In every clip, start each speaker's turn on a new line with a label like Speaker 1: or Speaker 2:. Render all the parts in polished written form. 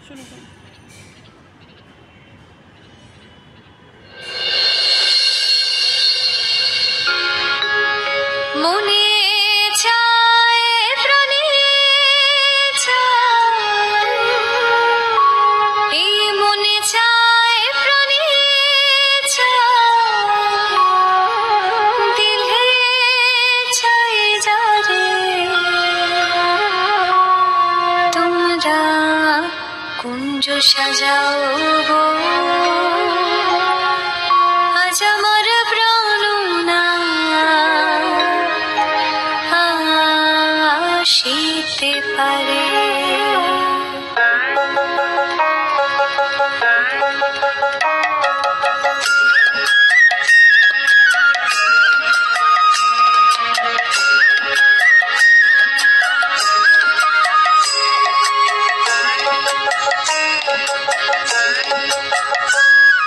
Speaker 1: শুরু করুন।
Speaker 2: মনে চায় প্রাণে চায়, এই মনে চায় প্রাণে চায়, দিলে চাই যারে তোমরা কুঞ্জ সাজাও গো, আজ আমার প্রাণনা আসিতে পারে।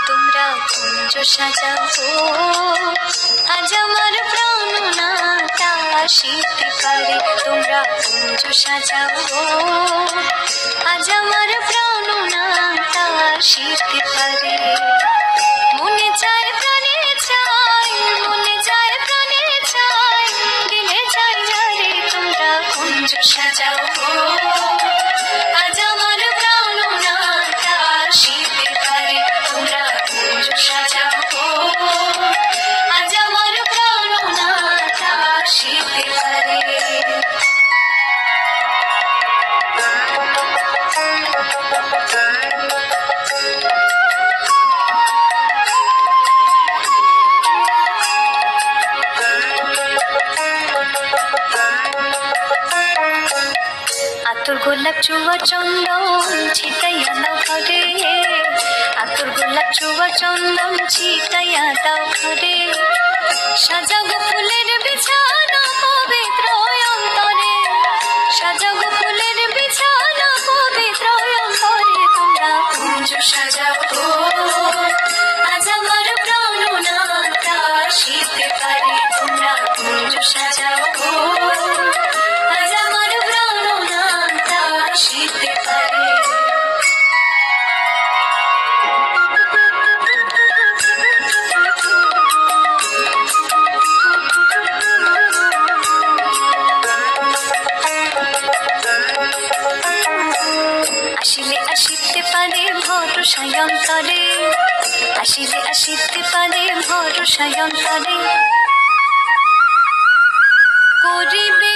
Speaker 2: তোমরা কুঞ্জ সাজাও আজ আমার প্রাণনাটা আসিতে পারে। তোমরা কুঞ্জ সাজাও আজ আমার প্রাণনাটা আসিতে পারে। মনে চায় প্রাণে চায়, মনে চায় প্রাণে চায়, দিলে চাই যারে তোমরা কুঞ্জ সাজাও আজ আমার প্রাণনাটা আসিতে পারে। তোমরা কুঞ্জ সাজাও আজ আমার প্রাণনাটা আসিতে পারে। আতর গোলাপ চুয়া চন্দন ছিটাইয়া দাও ঘরে, আতর গোলাপ চুয়া চন্দন ছিটাইয়া দাও ঘরে। সাজাও গো ফুলের বিছানা পবিত্র অন্তরে, সাজাও গো ফুলের বিছানা পবিত্র অন্তরে। তোমরা কুঞ্জ সাজাও আজ আমার প্রাণনাটা আসিতে পারে। তোমরা কুঞ্জ সাজাও আজ আমার প্রাণনাটা আসিতে পারে। আসিলে আসিতে পারে ভরসায় অন্তরে, আসিলে আসিতে পারে ভরসায় অন্তরে। করিবে